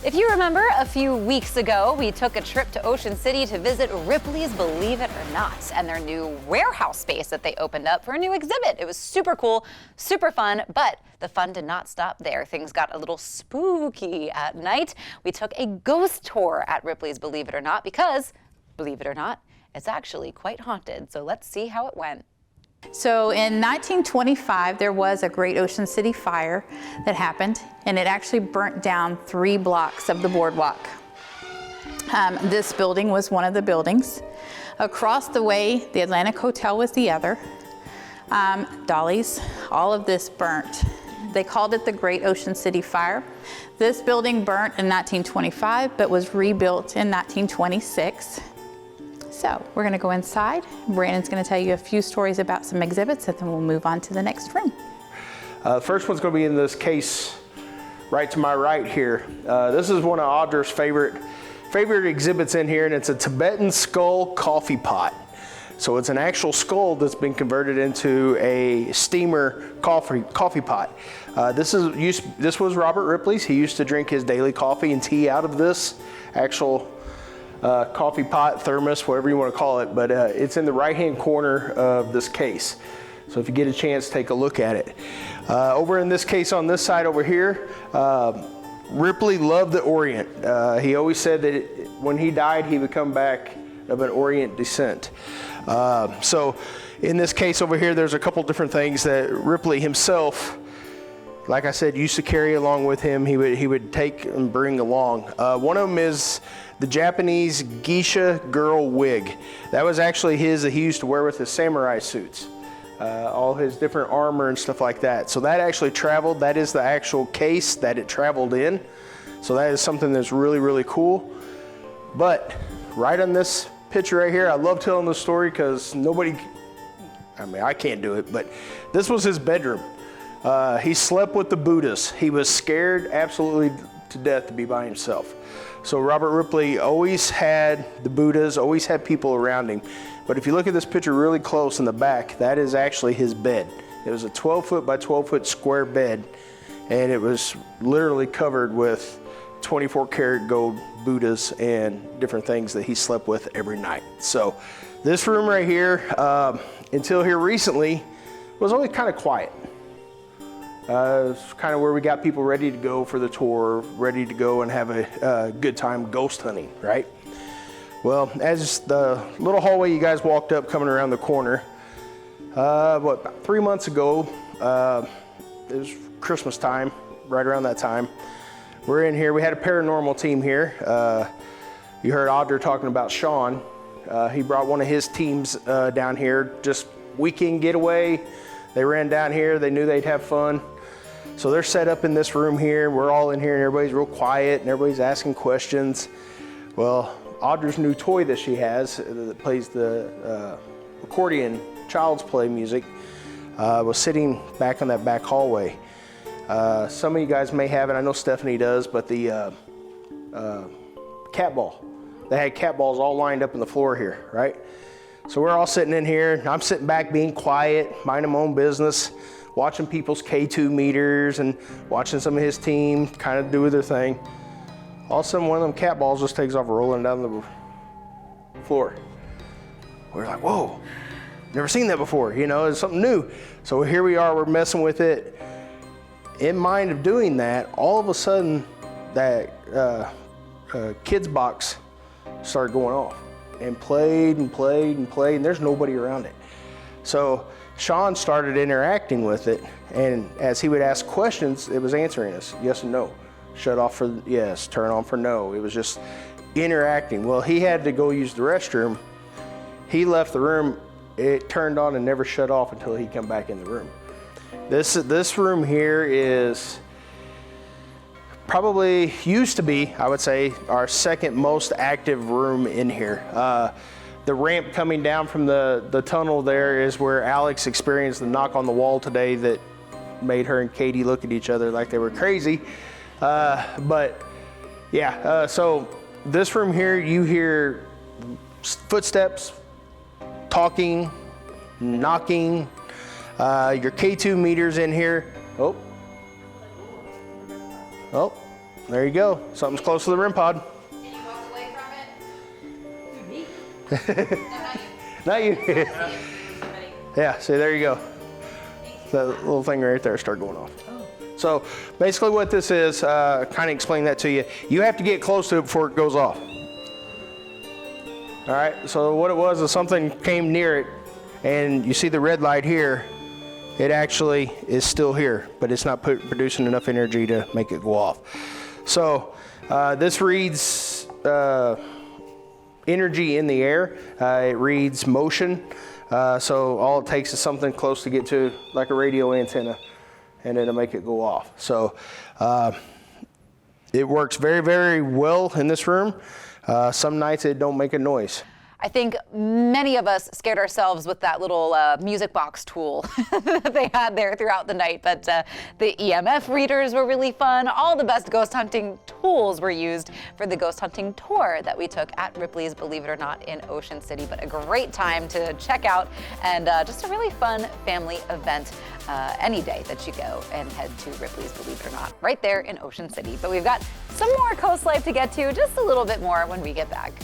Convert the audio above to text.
If you remember, a few weeks ago, we took a trip to Ocean City to visit Ripley's Believe It or Not and their new warehouse space that they opened up for a new exhibit. It was super cool, super fun, but the fun did not stop there. Things got a little spooky at night. We took a ghost tour at Ripley's Believe It or Not because, believe it or not, it's actually quite haunted. So let's see how it went. So in 1925, there was a great Ocean City fire that happened, and it actually burnt down 3 blocks of the boardwalk. This building was one of the buildings. Across the way, the Atlantic Hotel was the other. Dolly's, all of this burnt. They called it the Great Ocean City Fire. This building burnt in 1925, but was rebuilt in 1926. So we're gonna go inside. Brandon's gonna tell you a few stories about some exhibits, and then we'll move on to the next room. The first one's gonna be in this case right to my right here. This is one of Audra's favorite exhibits in here, and it's a Tibetan skull coffee pot. So it's an actual skull that's been converted into a steamer coffee pot. This was Robert Ripley's. He used to drink his daily coffee and tea out of this actual coffee pot, thermos, whatever you want to call it, but it's in the right-hand corner of this case. So if you get a chance, take a look at it. Over in this case on this side over here, Ripley loved the Orient. He always said that when he died, he would come back of an Orient descent. So in this case over here, there's a couple different things that Ripley himself, like I said, used to carry along with him. He would take and bring along. One of them is the Japanese geisha girl wig. That was actually his that he used to wear with his samurai suits. All his different armor and stuff like that. So that actually traveled. That is the actual case that it traveled in. So that is something that's really, really cool. But right on this picture right here, I love telling this story because I can't do it, but this was his bedroom. He slept with the Buddhas. He was scared absolutely to death to be by himself. So Robert Ripley always had the Buddhas, always had people around him. But if you look at this picture really close in the back, that is actually his bed. It was a 12-foot by 12-foot square bed, and it was literally covered with 24-karat gold Buddhas and different things that he slept with every night. So this room right here, until here recently, was always kind of quiet. It's kind of where we got people ready to go for the tour, ready to go and have a good time ghost hunting, right? Well, as the little hallway you guys walked up coming around the corner, about 3 months ago, it was Christmas time, right around that time. We're in here, we had a paranormal team here. You heard Audra talking about Sean. He brought one of his teams down here, just weekend getaway. They ran down here, they knew they'd have fun. So they're set up in this room here. We're all in here and everybody's real quiet and everybody's asking questions. Well, Audra's new toy that she has that plays the accordion child's play music was sitting back on that back hallway. Some of you guys may have it, I know Stephanie does, but the cat ball. They had cat balls all lined up in the floor here, right? So we're all sitting in here. I'm sitting back being quiet, minding my own business, watching people's K2 meters and watching some of his team kind of do their thing. All of a sudden, one of them cat balls just takes off rolling down the floor. We're like, whoa, never seen that before. You know, it's something new. So here we are, we're messing with it. In mind of doing that, all of a sudden, that kids box started going off and played and played and played, and there's nobody around it. So Sean started interacting with it, and as he would ask questions, it was answering us, yes and no. Shut off for yes, turn on for no. It was just interacting. Well, he had to go use the restroom. He left the room, it turned on and never shut off until he come back in the room. This room here is probably used to be, I would say, our second most active room in here. The ramp coming down from the tunnel there is where Alex experienced the knock on the wall today that made her and Katie look at each other like they were crazy. But yeah, so this room here, you hear footsteps, talking, knocking, your K2 meters in here. Oh, There you go. Something's close to the REM pod. Can you walk away from it? Me? No, Not you. Yeah, see, there you go. That little thing right there start going off. So basically what this is, kind of explain that to you. You have to get close to it before it goes off. All right, so what it was is something came near it, and you see the red light here. It actually is still here, but it's not producing enough energy to make it go off. So this reads energy in the air. It reads motion. So all it takes is something close to get to, like a radio antenna, and it'll make it go off. So it works very, very well in this room. Some nights it don't make a noise. I think many of us scared ourselves with that little music box tool that they had there throughout the night, but the EMF readers were really fun. All the best ghost hunting tools were used for the ghost hunting tour that we took at Ripley's, believe it or not, in Ocean City, but a great time to check out and just a really fun family event any day that you go and head to Ripley's, believe it or not, right there in Ocean City. But we've got some more Coast Life to get to, just a little bit more when we get back.